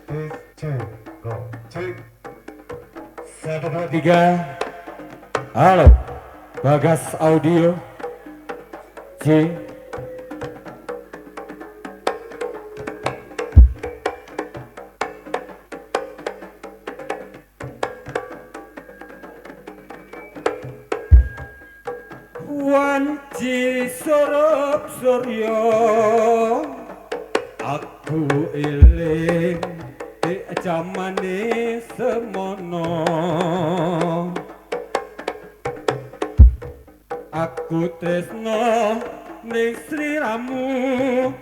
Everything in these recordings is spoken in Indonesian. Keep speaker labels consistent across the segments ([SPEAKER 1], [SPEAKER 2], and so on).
[SPEAKER 1] cek, go, cek.
[SPEAKER 2] Satu, dua, tiga. Halo, Bagas Audio. C. Wanci sorop suryo, aku eling di jamane semono. Aku tresno ning sliramu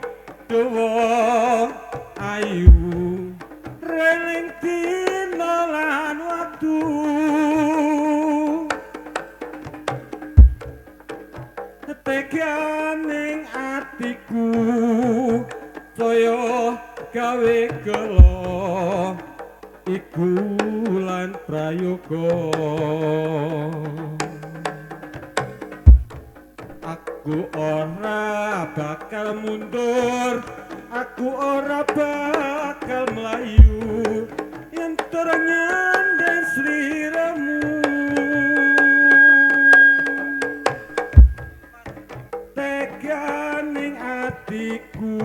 [SPEAKER 2] dawa ayu reling dina lan waktu. Teganing atiku saya gawe gelo iku lan prayoga. Aku ora bakal mundur, aku ora bakal melayu yen terangan dan sliramu. Teganing atiku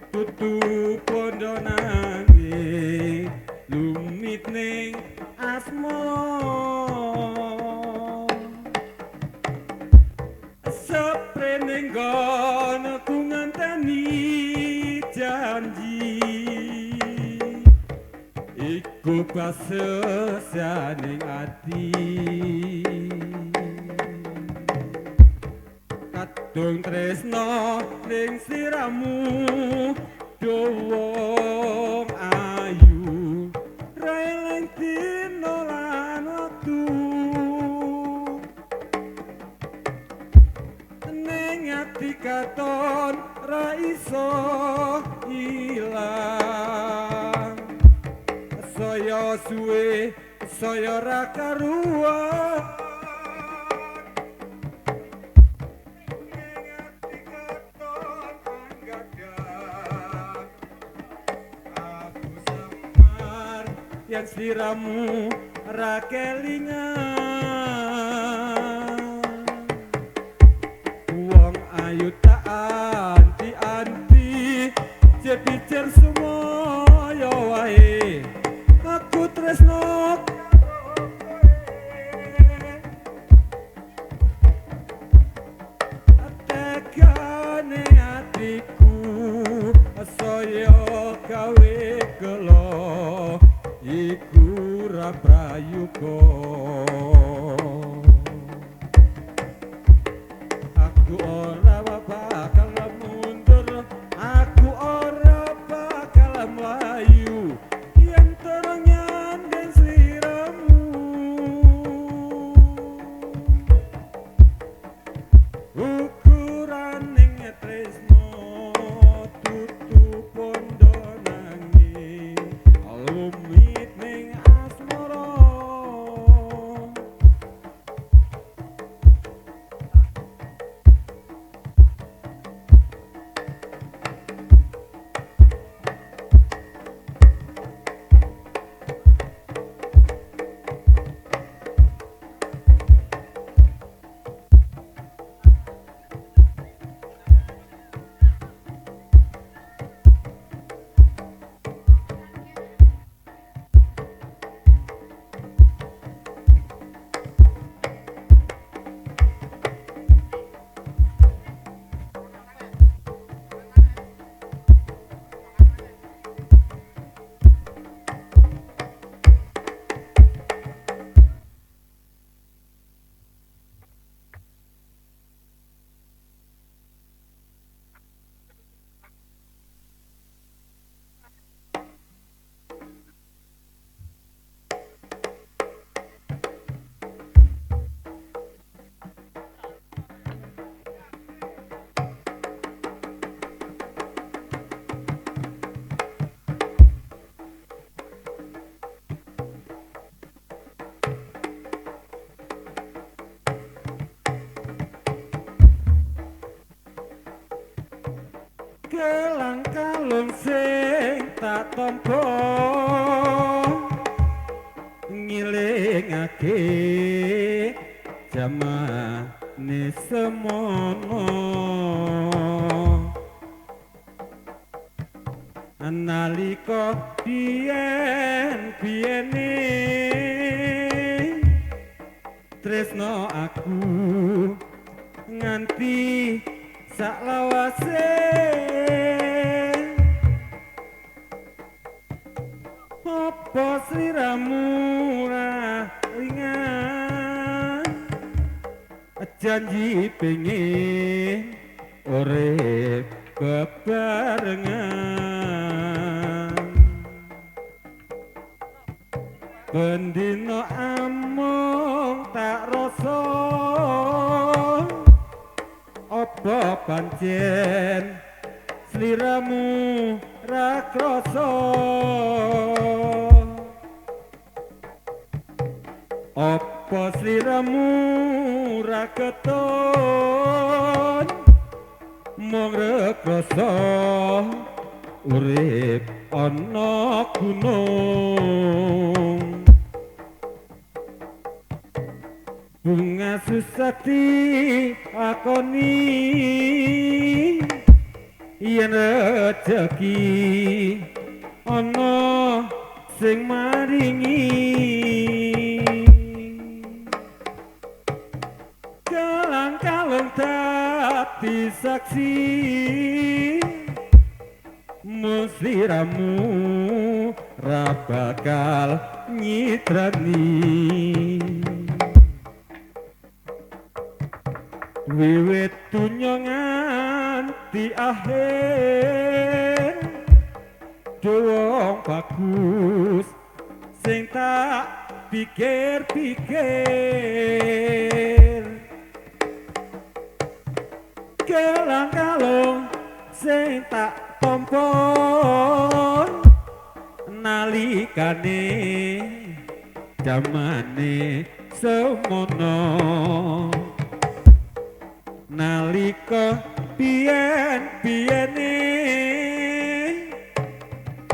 [SPEAKER 2] tutup pondo nangis lumit ning asmara. Seprening kono ku ngenteni janji iku pasesianing ati. Kadung tresno ning sliramu dawa ayu reling dina lan waktu. Ning ati katon ra iso ilang, saya suwe saya ra karuan. Yang sliramu ra kelingan, wong ayu tak anti-anti jepijer semoyo wae. Aku tresno tegane atiku saya gawe gelo iku ra prayoga. Aku ora bakal mundur, aku ora bakal mlayu yen terangan den sliramu. Ukuraning tresno tutup pondo nangis lumit ning asmara. Kelang kalung sing tak tampa ngilingake jamane semono nalika biyen-biyene tresno aku nganti saklawase apa sliramu ringan janji pengen urip bebarengan bendino amung tak rasa apa pancen sliramu ra krasa apa sliramu ra keton mung rekrasa urip ana gunung bunga susati akoni yen rejeki ana sing maringi kalang-kaleng dadi saksi musliramu ra bakal nyidrani wiwit dunya nganti akhir wong bagus sing tak pikir-pikir kelang-kalung sing tak tampa nalikane jamane semono nalika biyen-biyene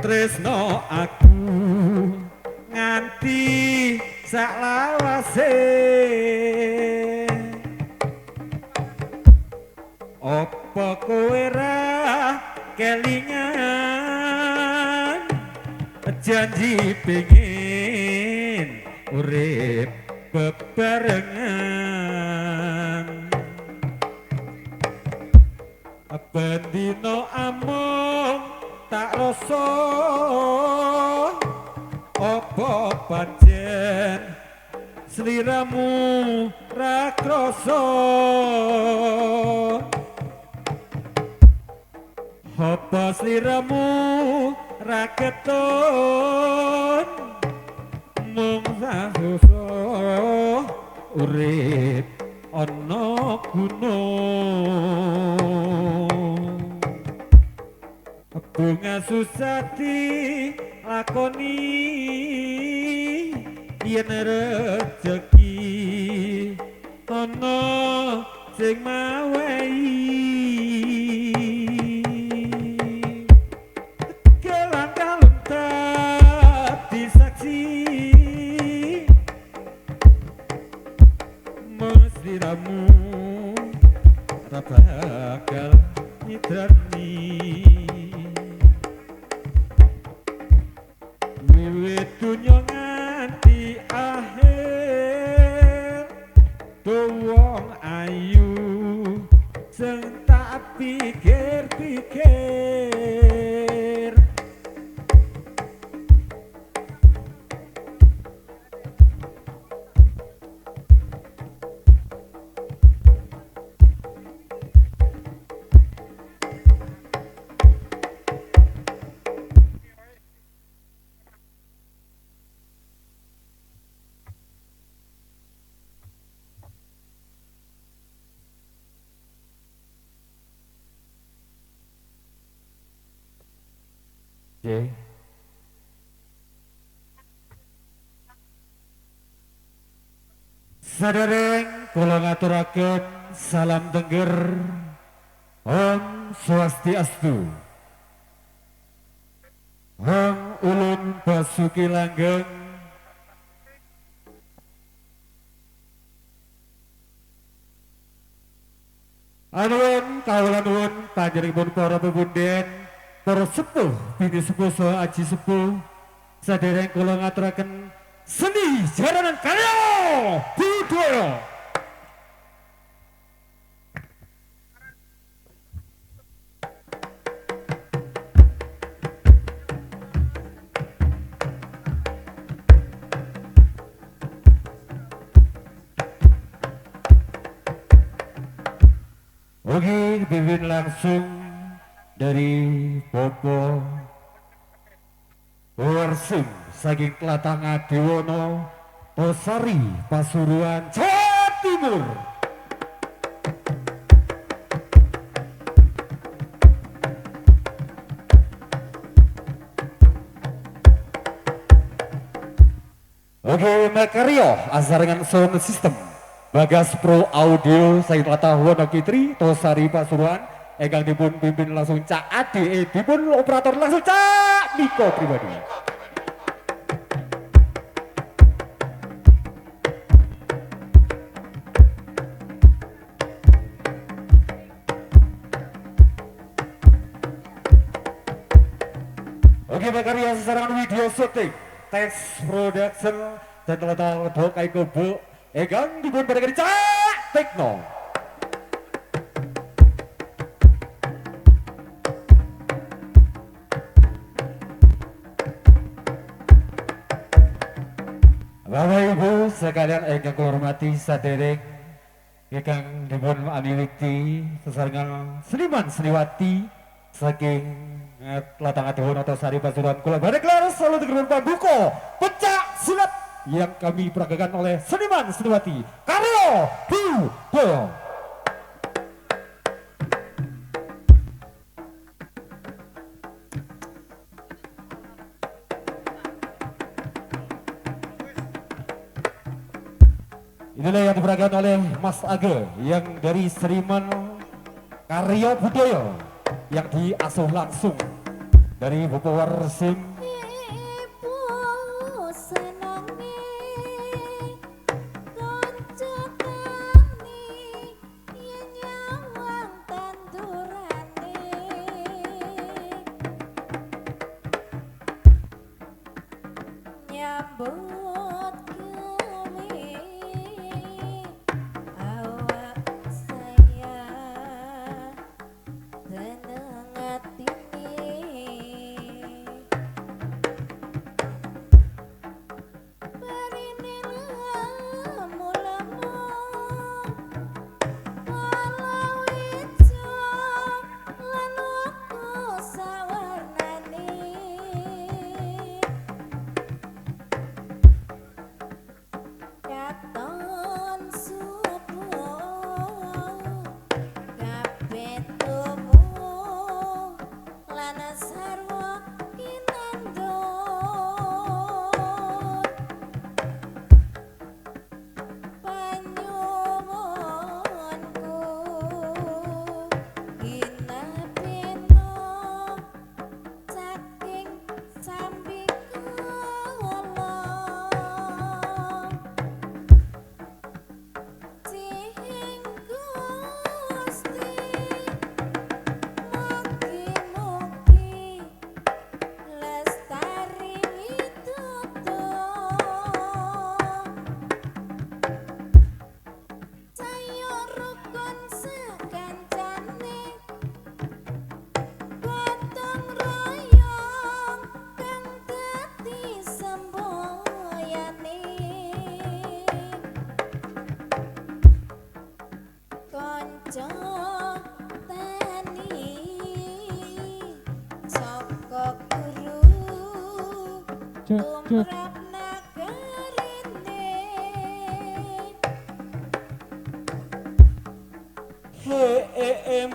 [SPEAKER 2] tresno aku nganti saklawase apa kowe ra kelingan janji pengen urip bebarengan bendino amung tak rasa apa pancen sliramu ra krasa apa sliramu ra keton mung rasa urip ana gunung bunga susati lakoni yen rejeki ana sing mawehi kelang-kalung dadi saksi musliramu ra bakal nyidrani wiwit dunya nganti akhir wong ayu sing tak pikir-pikir Oke. Sadereng kula ngaturaken salam tengger Om Swastiastu. Wong ulun Basuki Langgeng anuwun kawula nuwun panjenenganipun para pepunden, para sepuh, bini sepuh saha aji sepuh sadherek kula ngaturaken seni jaranan karya budaya. Oke, dipimpin langsung dari Bobo Warsing saking Tlatah Ngadiwana, Tosari, Pasuruan, Jawa Timur. Oke, Mekario asarengan sound system. Bagas Pro Audio saking Tlatah Wonokitri, Tosari, Pasuruan. Engkang dipun pimpin langsung Cak Ade, dipun operator langsung Cak Niko pribadi. Oke, Mekario asarengan video syuting, teks production dan Tlatah Ledok Kaikobo. Engkang dipun berikan Cak Tekno. Bapak Ibu sekalian engkang kula hormati sadherek ingkang dipun amiwiti sesarengan seniman seniwati saking Tlatah Ngadiwana Tosari Pasuruan kula badhe kelar salu tegurun pambuka pencak silat yang kami peragakan oleh seniman seniwati karya budaya. Inilah yang diperagakan oleh Mas Age yang dari seniman karya budaya yang diasuh langsung dari Bobo Warsing.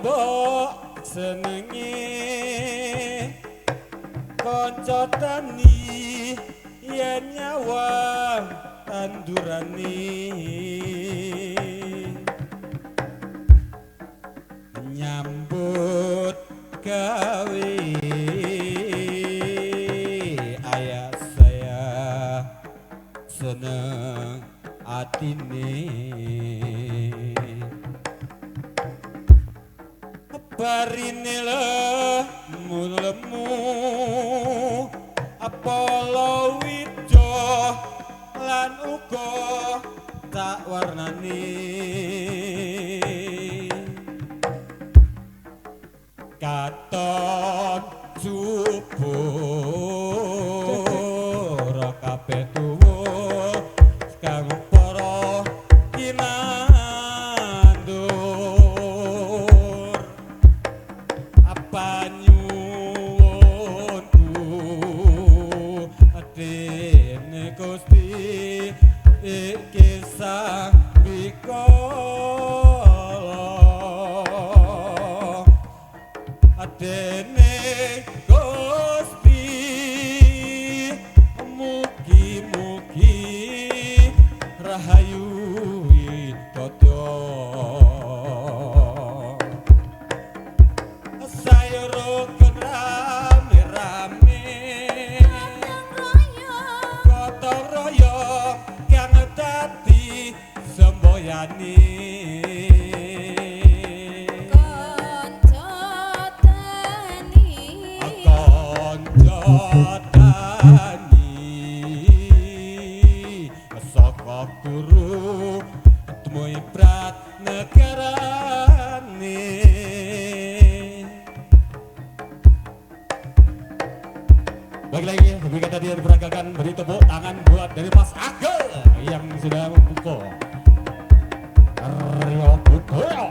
[SPEAKER 2] Mbok senenge kanca tani yen nyawang tandurane nyambut gawe
[SPEAKER 3] atine barine lemu apolo wijo lan uga tak warnani katon subur kabeh tuwa kang para kinandur apa nyuwunku dene Gusti iki sang bikala dene Gusti mugi-mugi rahayu widodya sayur rame-rame gotong royong kang dadi semboyane saka guru tumuy prat negarane bagi lagi demikian tadi diperagakan beri tepuk tangan buat dari Mas Agel yang sudah membuka Aryo Budoyo.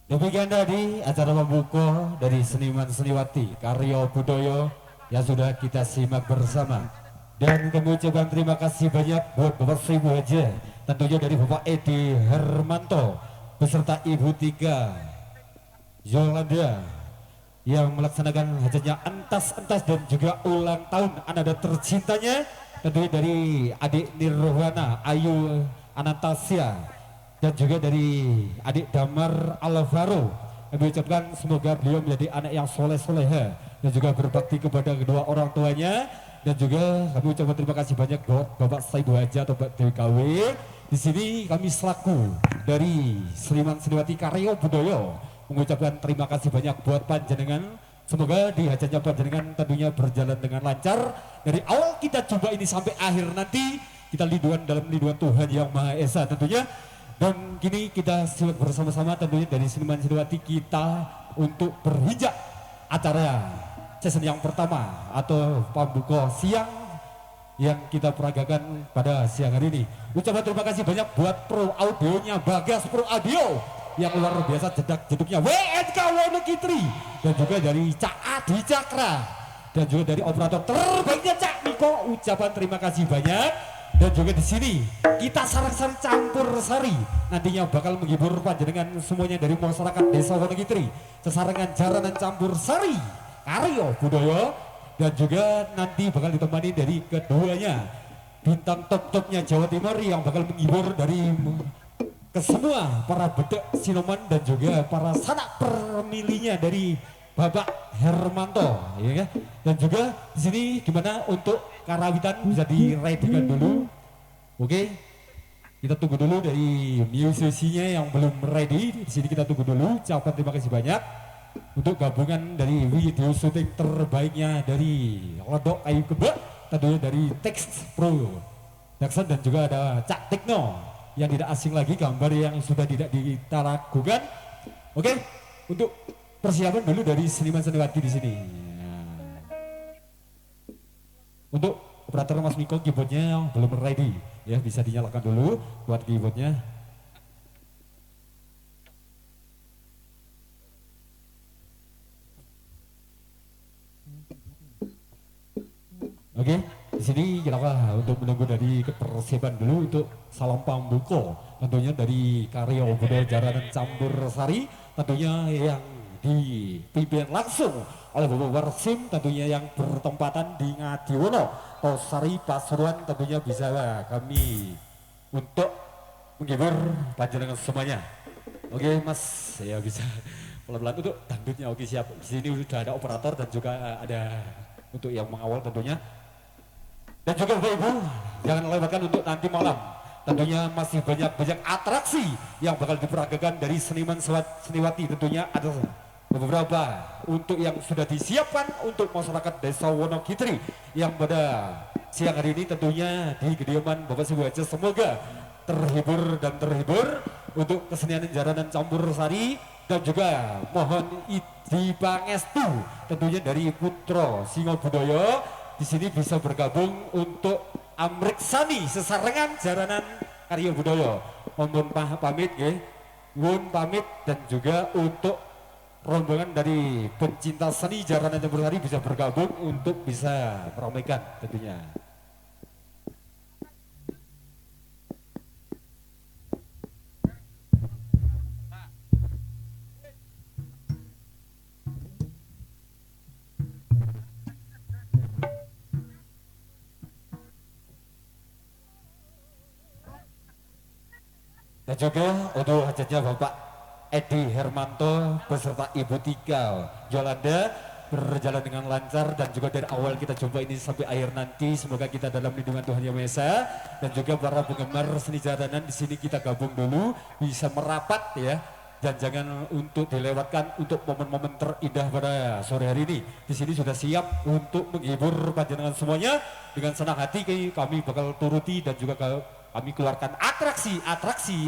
[SPEAKER 3] Demikian tadi acara pembuka dari seniman seniwati Karyo Budoyo yang sudah kita simak bersama. Dan kami ucapkan terima kasih banyak buat Bapak Sribu Haja, tentunya dari Bapak Edi Hermanto beserta Ibu Tika Yolanda yang melaksanakan hajatnya entas-entas dan juga ulang tahun anak tercintanya, tentunya dari adik Nirwana Ayu Anastasia dan juga dari adik Damar Alvaro. Kami ucapkan semoga beliau menjadi anak yang soleh-soleha dan juga berbakti kepada kedua orang tuanya Dan juga kami ucapkan terima kasih banyak buat Bapak Saibu Haja atau Mbak Dewi KW. Di sini kami selaku dari Seniman Seniwati Karyo Budoyo mengucapkan terima kasih banyak buat panjenengan. Semoga di hajatnya panjenengan tentunya berjalan dengan lancar. Dari awal kita coba ini sampai akhir nanti kita lindungan dalam lindungan Tuhan Yang Maha Esa tentunya. Dan kini kita simak bersama-sama tentunya dari Seniman Seniwati kita untuk berhijab acara season yang pertama atau pambuka siang yang kita peragakan pada siang hari ini. Ucapan terima kasih banyak buat pro audionya Bagas Pro Audio yang luar biasa jedak-jeduknya WNK Wonokitri, dan juga dari Cak Adi Cakra, dan juga dari operator terbaiknya Cak Niko. Ucapan terima kasih banyak. Dan juga di sini kita sarang-sarang campur sari nantinya bakal menghibur panjenengan semuanya dari masyarakat Desa Wonokitri. Sesarengan jaranan campur sari Karyo Budoyo, dan juga nanti bakal ditemani dari keduanya bintang top-topnya Jawa Timur yang bakal menghibur dari ke semua para bedek Sinoman dan juga para sanak permilinya dari Bapak Hermanto, ya kan? Dan juga di sini gimana untuk karawitan bisa direadikan dulu. Oke, kita tunggu dulu dari musisinya yang belum ready. Di sini kita tunggu dulu. Ucapan terima kasih banyak untuk gabungan dari video syuting terbaiknya dari Lodok Kayu Kebak, tentunya dari Text Pro Jackson, dan juga ada Cak Tekno yang tidak asing lagi, gambar yang sudah tidak kita lakukan. Oke, untuk persiapan dulu dari Seniman Seniwati di sini. Untuk operator Mas Miko keyboardnya yang belum ready, ya bisa dinyalakan dulu buat keyboardnya. Oke, di sini kita untuk menunggu dari persiapan dulu untuk salam pambuko tentunya dari Karyo Budaya Jaranan Campur Sari, tentunya yang dipimpin langsung oleh Bapak Warsim, tentunya yang bertempatan di Ngadiwono, Tosari Pasuruan. Tentunya bisa kami untuk menghibur panjenengan semuanya. Oke Mas, ya bisa pelan-pelan untuk dangdutnya. Oke siap. Di sini sudah ada operator dan juga ada untuk yang mengawal tentunya. Dan juga Bapak Ibu, jangan lewatkan untuk nanti malam. Tentunya masih banyak atraksi yang bakal diperagakan dari Seniman Seniwati. Tentunya ada beberapa untuk yang sudah disiapkan untuk masyarakat Desa Wonokitri yang pada siang hari ini tentunya di kediaman Bapak Saibu Haja. Semoga terhibur dan terhibur untuk kesenian jaranan campur sari, dan juga mohon dipangestu tentunya dari Putra Singo Budoyo di sini bisa bergabung untuk amriksani sesarengan jaranan Karyo Budoyo. Mohon pamit ya, mohon pamit, dan juga untuk rombongan dari pencinta seni jaranan campur sari bisa bergabung untuk bisa meramaikan tentunya. Dan juga untuk hajatnya Bapak Edi Hermanto beserta Ibu Tika Yolanda berjalan dengan lancar, dan juga dari awal kita coba ini sampai akhir nanti semoga kita dalam lindungan Tuhan Yang Maha Esa. Dan juga para penggemar seni jaranan di sini kita gabung dulu bisa merapat ya, dan jangan untuk dilewatkan untuk momen-momen terindah pada sore hari ini. Di sini sudah siap untuk menghibur panjenengan semuanya dengan senang hati. Kami bakal turuti dan juga kami keluarkan atraksi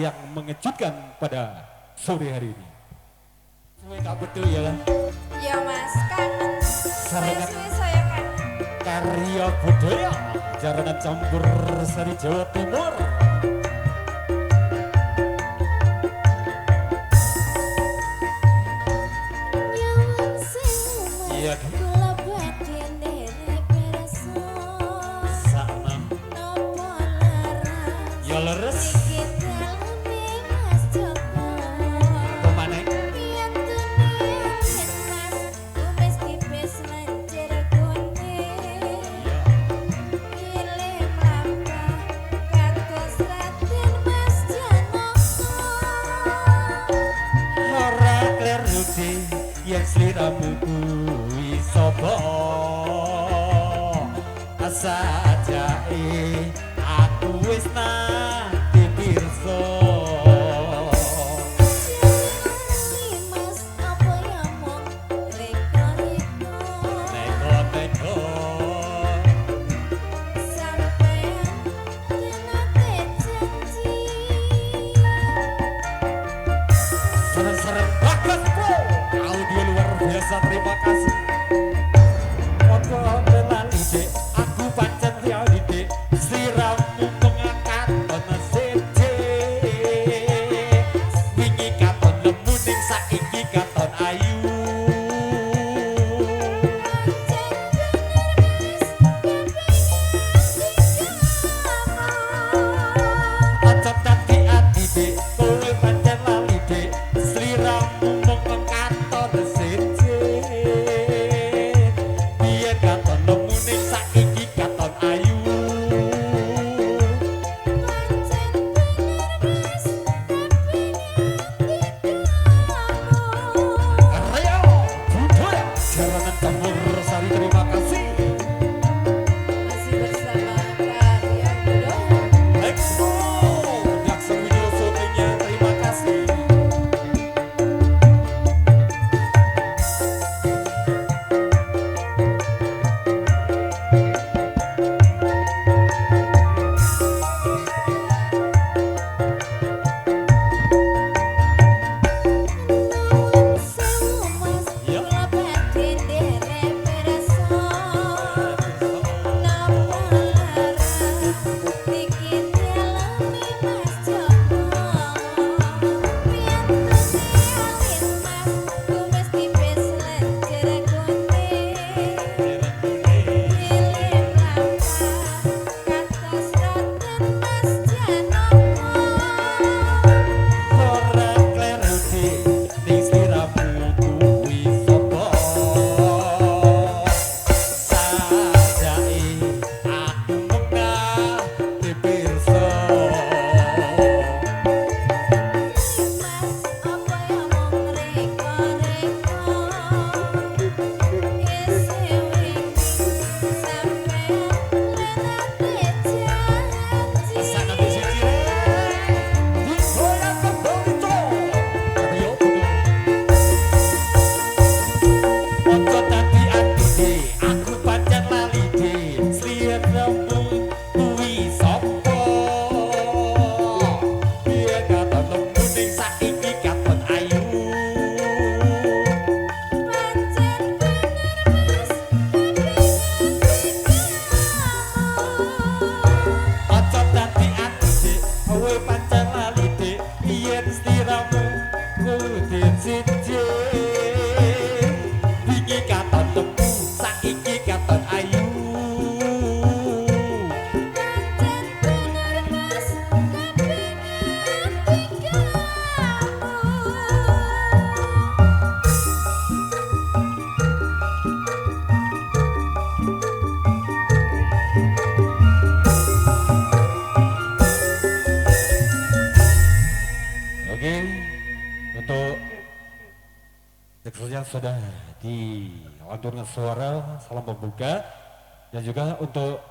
[SPEAKER 3] yang mengejutkan pada sore hari ini. Semuanya betul ya?
[SPEAKER 4] Ya mas, kangen.
[SPEAKER 3] Sarangan
[SPEAKER 4] Saya kan.
[SPEAKER 3] Karyo Budaya Jaranan Campur Sari Jawa Timur. Iya kan? Sama. Ya leres. Kemana? Ora kleruti yen sliramu kuwi sapa, sajake aku wis nanti pirsa.
[SPEAKER 4] Mas apa ya mong reko-reko
[SPEAKER 3] Neko-neko
[SPEAKER 4] sampean tenate janji
[SPEAKER 3] seren-seren bagus bro. Audio luar biasa, terima kasih. Opo lali dek, aku pancen riali dek, sliramu mengangkat ana seje. Wingi katon lemu ning saiki katon ayu. Ojo dadi ati dek, kowe pancen lali dek, sliramu mengangkat ana seje. Biyen katon lemu ning saiki katon ayu. Aryo, budaya, jaranan campur sari, terima kasih.
[SPEAKER 4] masih bersama Karya Budaya.
[SPEAKER 3] Expo, Jackson video syutingnya, terima kasih.
[SPEAKER 4] Sewu mas
[SPEAKER 3] Yo.
[SPEAKER 4] kula badhe nderek pirsa napa larang iki dialami mas Joko pian tusialin mas ku mesti wis lenjer gunting Pilih apa kados roten mas Janoko
[SPEAKER 3] Ora kleruti, ning sliramu kuwi sapa? Sajake aku menggah dipirsa.
[SPEAKER 4] Mas apa ya mong reko-reko isih wingi sampean lenate janji
[SPEAKER 3] Asana di siji digoyang kembali to. Ayo Ojo dadi ati de, aku pancen lali de, sliramu kuwi sapa? Biyen katon lemu ning saiki katon ayu.
[SPEAKER 4] pancen bener mas
[SPEAKER 3] Ojo dadi ati dek, kowe pancen lali dek, yen sliramu kudu siji. Wingi katon lemu, saiki katon ayu.
[SPEAKER 4] pancen bener mas kepengen
[SPEAKER 3] Oke, untuk Jackson sudah dilanturkan suara salam pembuka, dan juga untuk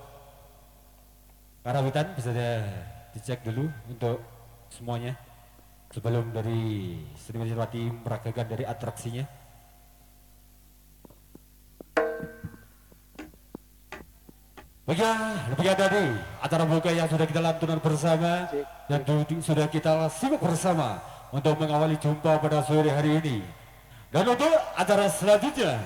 [SPEAKER 3] karawitan bisa dicek dulu untuk semuanya sebelum dari Sri Wirwati meragakan dari atraksinya. Bagian dari acara buka yang sudah kita lantunkan bersama dan sudah kita simak bersama untuk mengawali jumpa pada sore hari ini. Dan untuk acara selanjutnya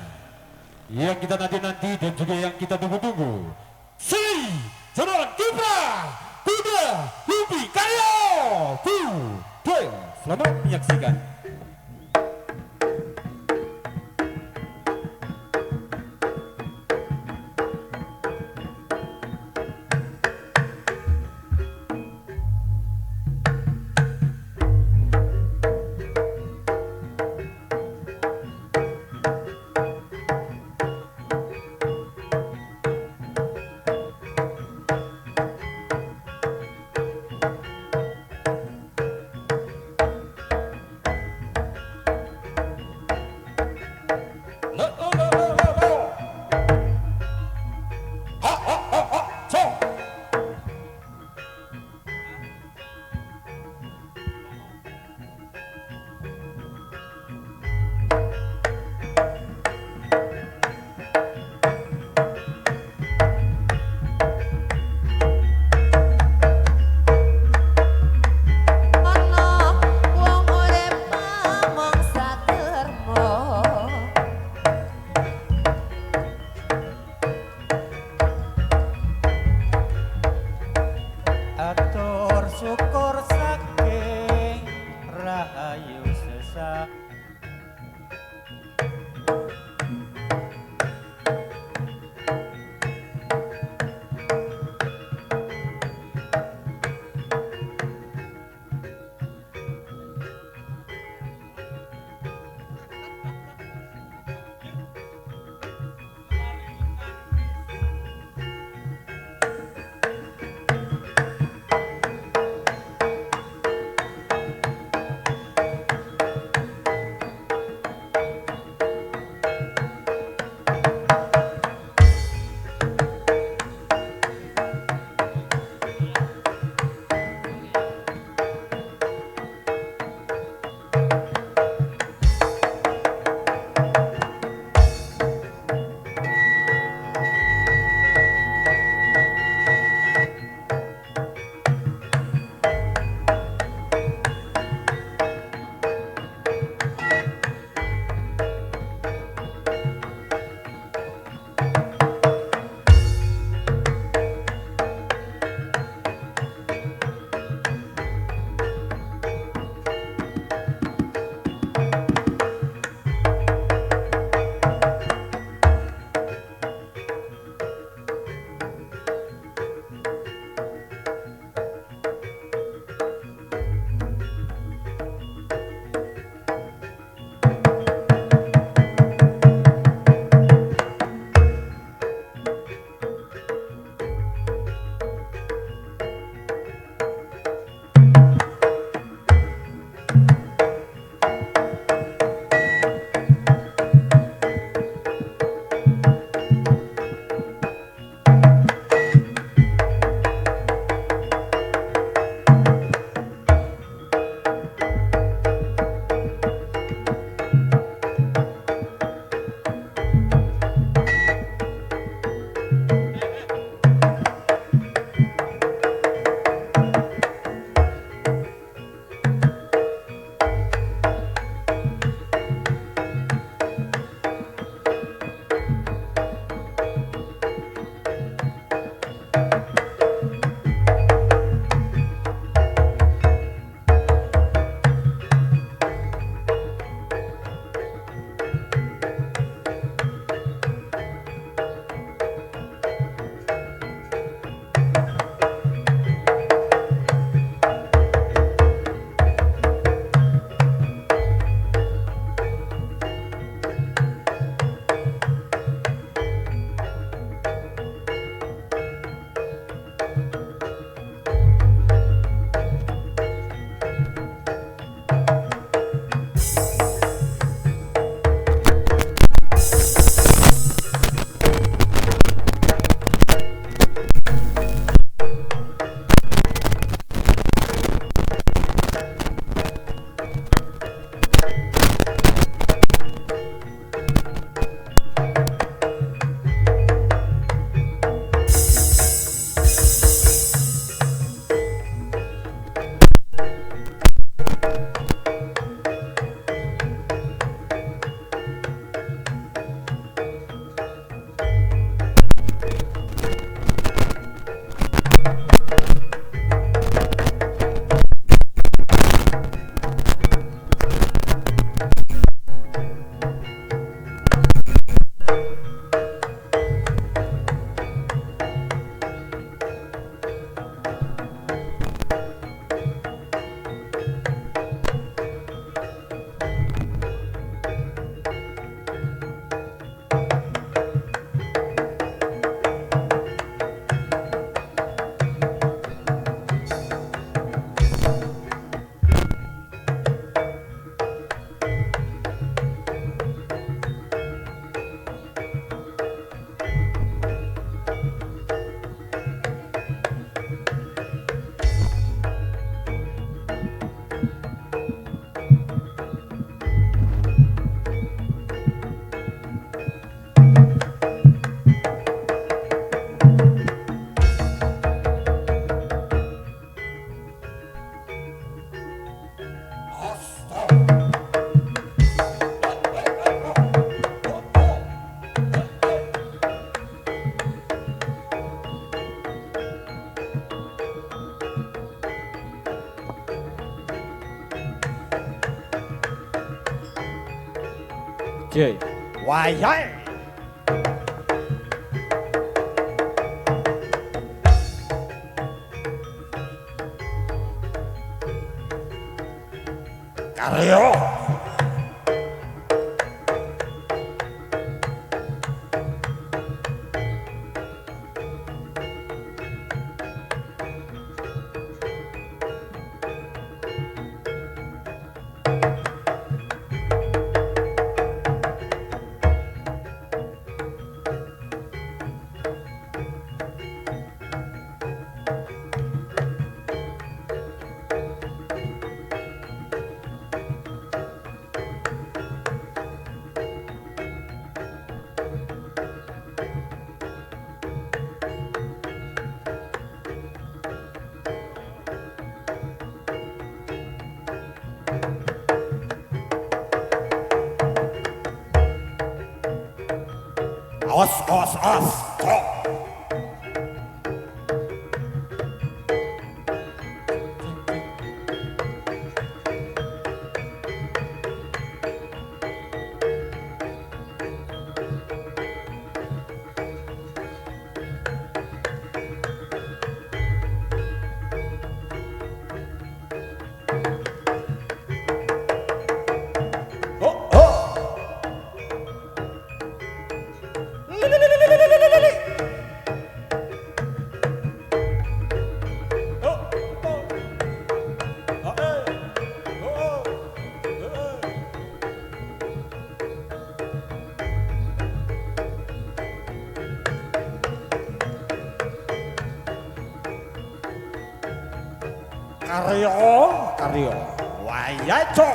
[SPEAKER 3] yang kita nanti dan juga yang kita tunggu-tunggu, Sri Jalan Kipra Buddha Lupi Karyo Budaya. Selamat menyaksikan. J. Wayai. Karyo. Os. Karyo. Wayaco.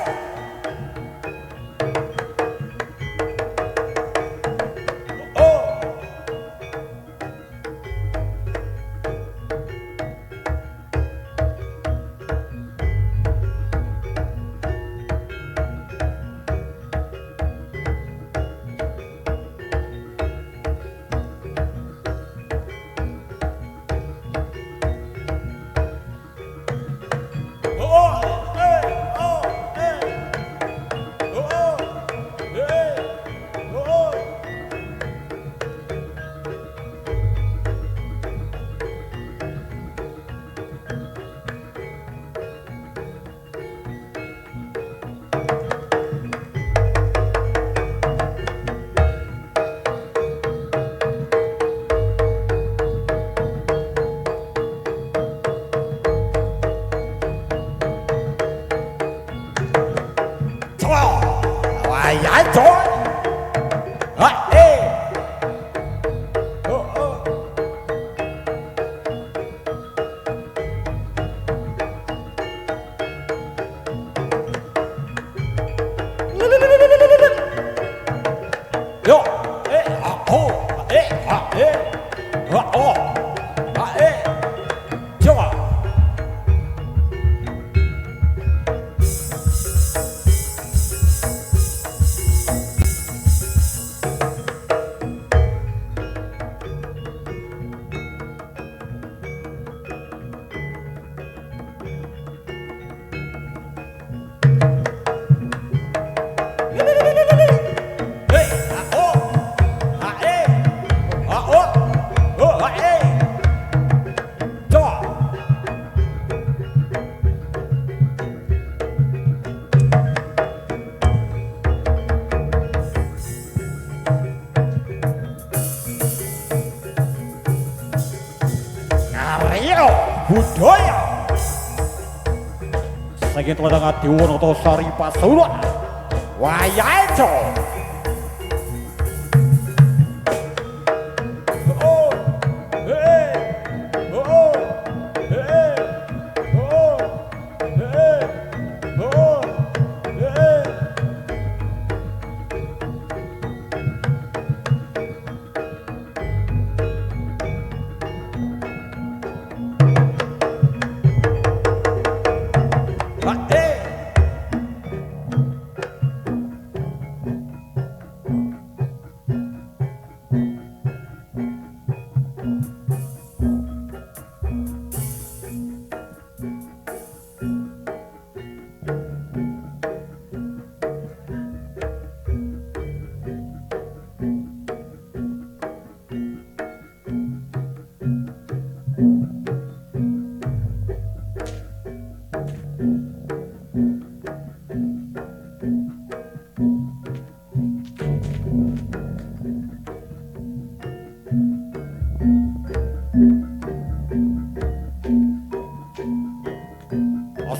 [SPEAKER 3] Wayaco.
[SPEAKER 2] Budaya Saking Teladang Diwonoto Sari Pasuruan Wayaito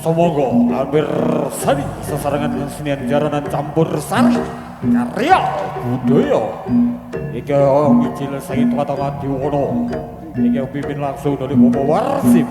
[SPEAKER 2] Semoga hampir sari sesarangan kesenian jaranan campur sari karya budaya Ika Mijil Saking Teladang Diwono Ika pimpin langsung dari Bobo Warsip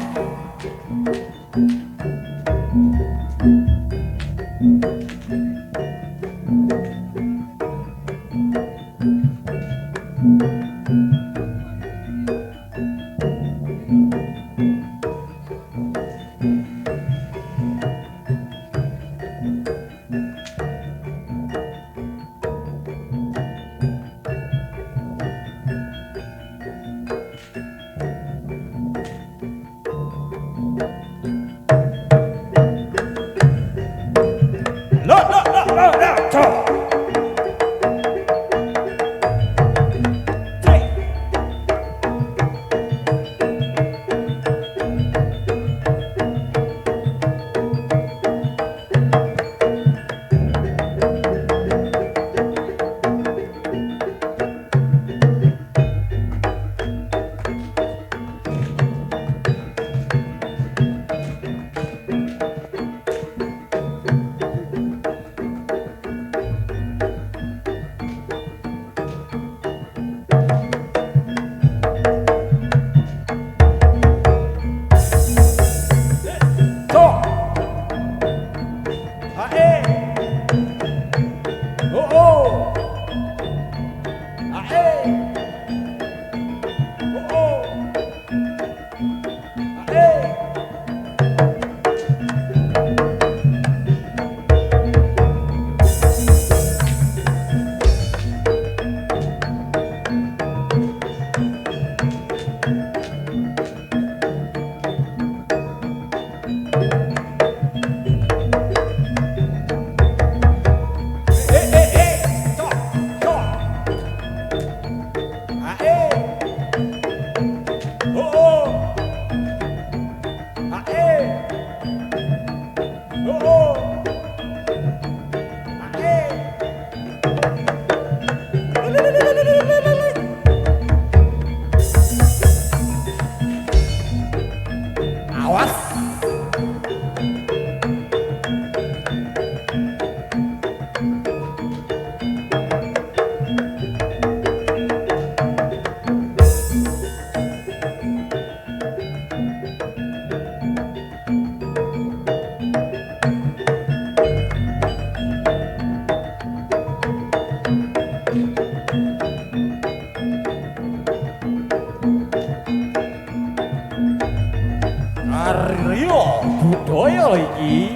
[SPEAKER 2] Aryo budaya lagi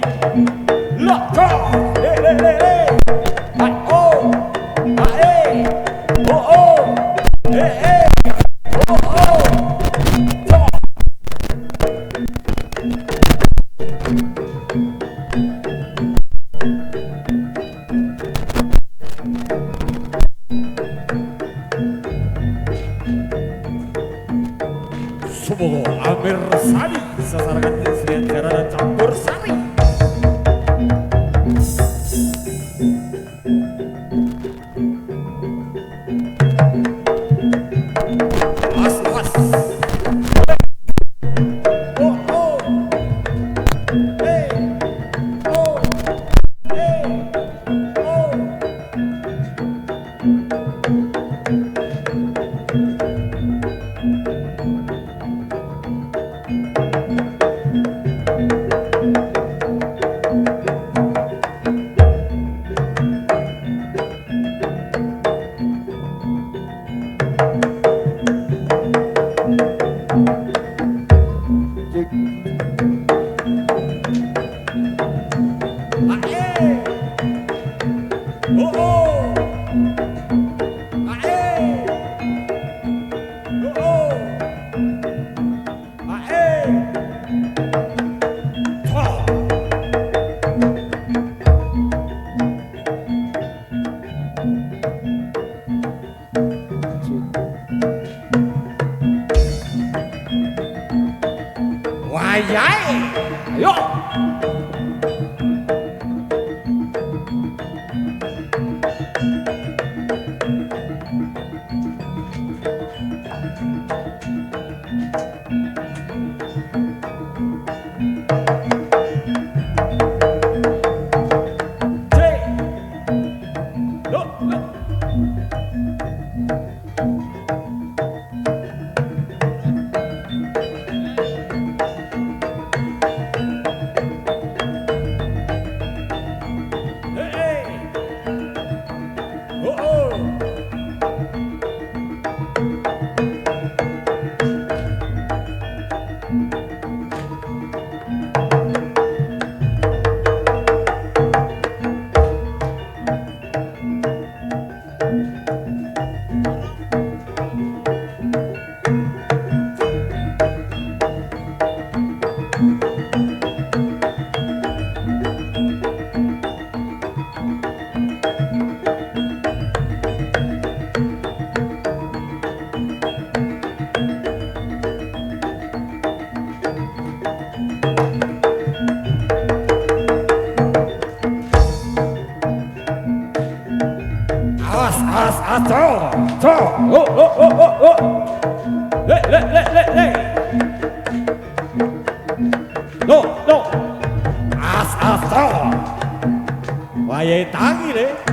[SPEAKER 2] laka le hai oh hai oh Semoga Amir Sari sesarangan kesenian jaranan campur sari Mas oh Kiai. Ayo. Wayai tangi deh.